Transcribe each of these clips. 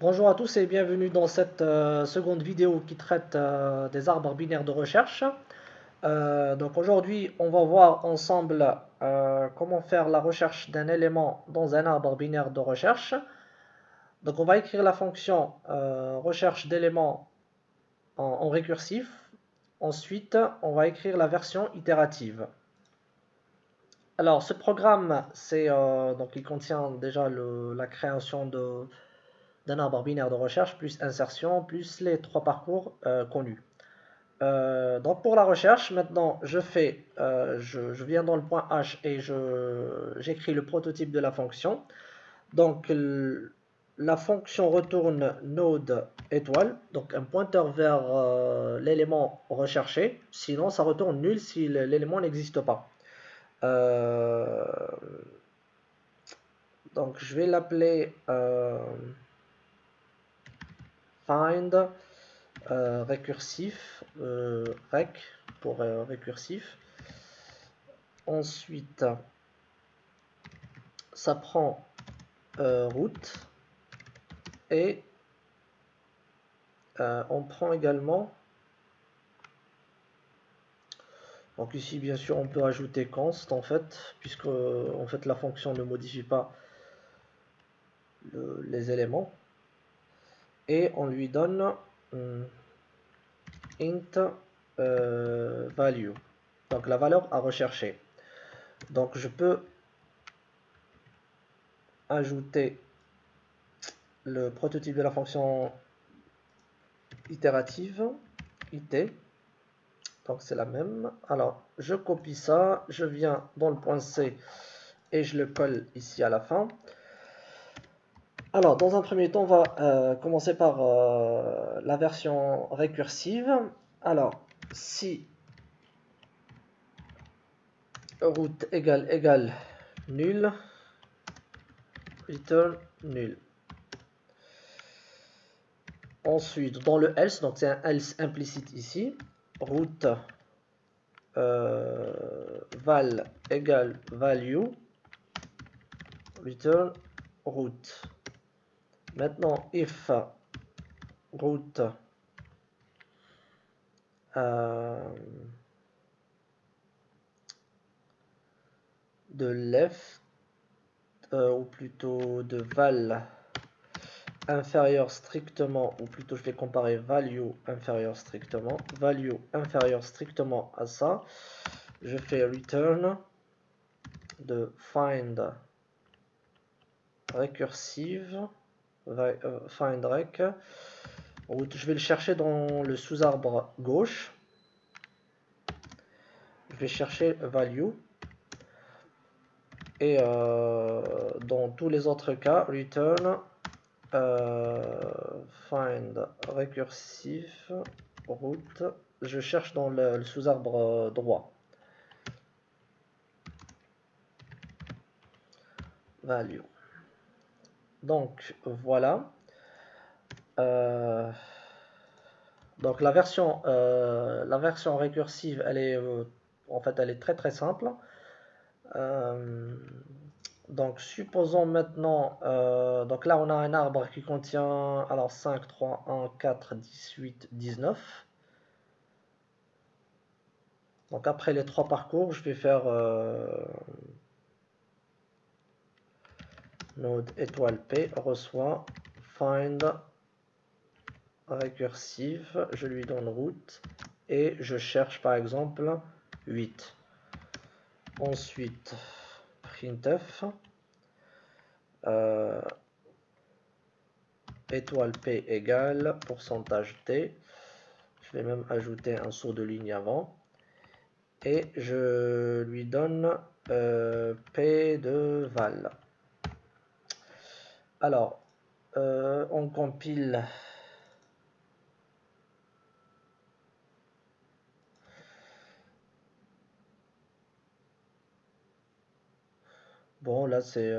Bonjour à tous et bienvenue dans cette seconde vidéo qui traite des arbres binaires de recherche. Donc aujourd'hui, on va voir ensemble comment faire la recherche d'un élément dans un arbre binaire de recherche. Donc on va écrire la fonction recherche d'éléments en récursif. Ensuite, on va écrire la version itérative. Alors ce programme, donc il contient déjà la création d'un arbre binaire de recherche, plus insertion, plus les trois parcours connus. Donc pour la recherche, maintenant je viens dans le point H et j'écris le prototype de la fonction. Donc la fonction retourne node étoile, donc un pointeur vers l'élément recherché, sinon ça retourne nul si l'élément n'existe pas. Donc je vais l'appeler find récursif, rec pour récursif. Ensuite, ça prend route et on prend également, donc ici bien sûr on peut ajouter const en fait, puisque en fait la fonction ne modifie pas les éléments, et on lui donne int value, donc la valeur à rechercher. Donc je peux ajouter le prototype de la fonction itérative, it, donc c'est la même. Alors je copie ça, je viens dans le point C et je le colle ici à la fin. Alors dans un premier temps, on va commencer par la version récursive. Alors si route égale nul, return nul. Ensuite, dans le else, donc c'est un else implicite ici, route val égale value, return route. Maintenant, if route de left, ou plutôt de val inférieur strictement, ou plutôt je vais comparer value inférieur strictement à ça, je fais return de find récursive, find rec, je vais le chercher dans le sous-arbre gauche, je vais chercher value, et dans tous les autres cas, return find récursif route, je cherche dans le sous-arbre droit, value. Donc voilà. Donc la version récursive, elle est en fait elle est très simple. Donc supposons maintenant, donc là on a un arbre qui contient alors 5, 3, 1, 4, 18, 19. Donc après les trois parcours, je vais faire node étoile P reçoit find récursive, je lui donne route et je cherche par exemple 8. Ensuite printf étoile P égale pourcentage T, je vais même ajouter un saut de ligne avant, et je lui donne P de val. Alors on compile. Bon là c'est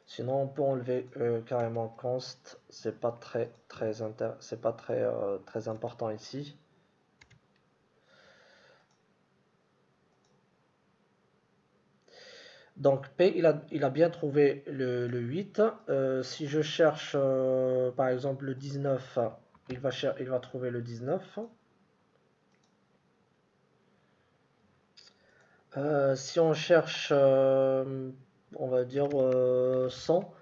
sinon on peut enlever carrément const, c'est pas très important ici. Donc P, il a bien trouvé le 8. Si je cherche par exemple le 19, il va trouver le 19. Si on cherche, on va dire 100,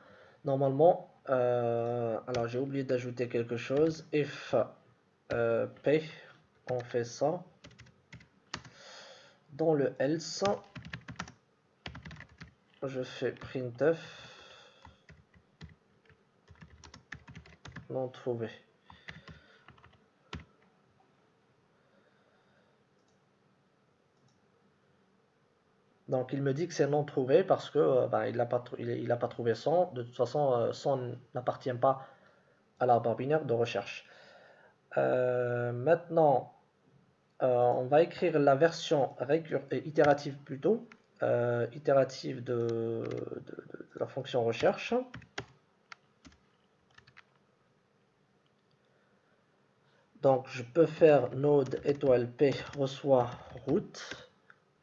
normalement, alors j'ai oublié d'ajouter quelque chose. If P, on fait ça. Dans le else, je fais printf non trouvé. Donc il me dit que c'est non trouvé parce que ben, il n'a pas, pas trouvé 100. De toute façon, 100 n'appartient pas à l'arbre binaire de recherche. Maintenant, on va écrire la version itérative plutôt, itérative de la fonction recherche. Donc je peux faire node étoile p reçoit route,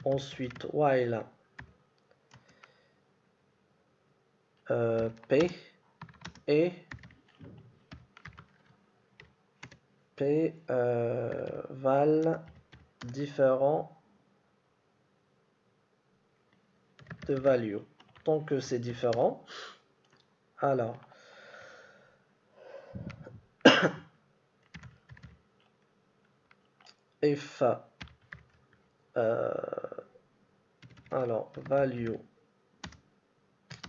ensuite while p et p val différent de value. Tant que c'est différent, alors if alors value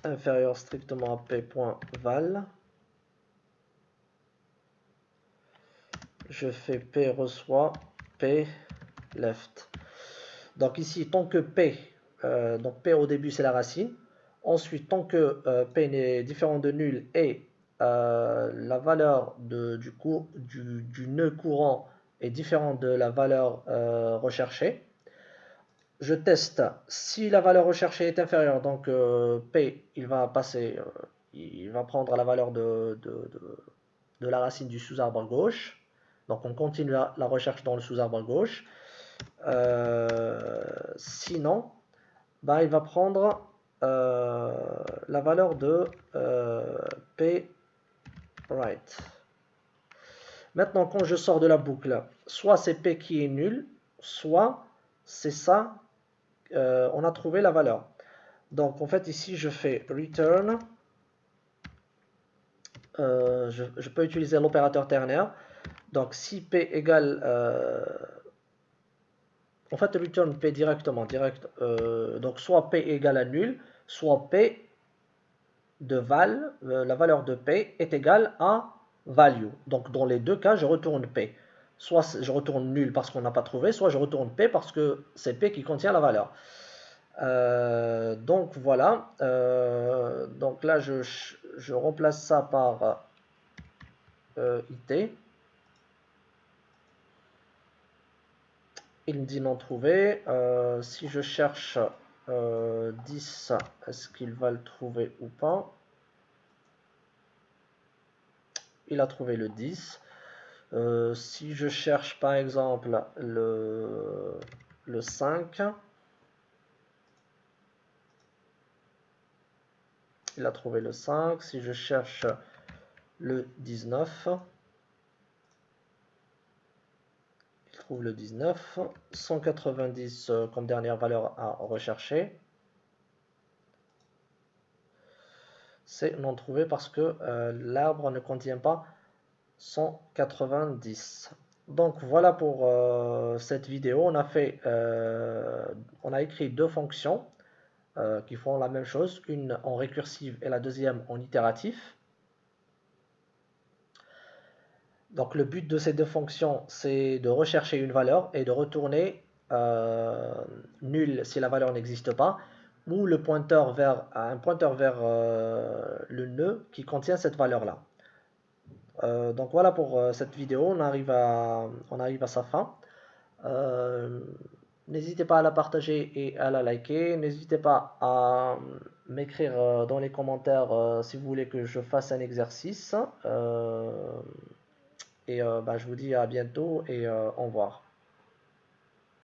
inférieur strictement à p.val, je fais p reçoit p left. Donc ici, tant que p, donc p au début c'est la racine, ensuite tant que p n'est différent de nul et la valeur du nœud courant est différente de la valeur recherchée, je teste si la valeur recherchée est inférieure, donc p il va passer, il va prendre la valeur de la racine du sous-arbre à gauche. Donc on continue la recherche dans le sous-arbre à gauche. Sinon, bah, il va prendre la valeur de p right. Maintenant, quand je sors de la boucle, soit c'est p qui est nul, soit c'est ça, on a trouvé la valeur. Donc en fait ici je fais return, je peux utiliser l'opérateur ternaire. Donc si p égale, en fait return p directement, donc soit p égale à nul, soit p de val, la valeur de p est égale à value. Donc dans les deux cas je retourne p. Soit je retourne nul parce qu'on n'a pas trouvé, soit je retourne p parce que c'est p qui contient la valeur. Donc voilà, donc là je remplace ça par it. Il me dit non trouvé. Si je cherche 10, est-ce qu'il va le trouver ou pas? Il a trouvé le 10. Si je cherche par exemple le 5, il a trouvé le 5. Si je cherche le 19, il trouve le 19. 190 comme dernière valeur à rechercher. C'est non trouvé parce que l'arbre ne contient pas 190. Donc voilà pour cette vidéo. On a écrit deux fonctions qui font la même chose, une en récursive et la deuxième en itératif. Donc le but de ces deux fonctions, c'est de rechercher une valeur et de retourner nul si la valeur n'existe pas, ou un pointeur vers le nœud qui contient cette valeur-là. Donc voilà pour cette vidéo, on arrive à sa fin. N'hésitez pas à la partager et à la liker. N'hésitez pas à m'écrire dans les commentaires si vous voulez que je fasse un exercice. Et je vous dis à bientôt et au revoir.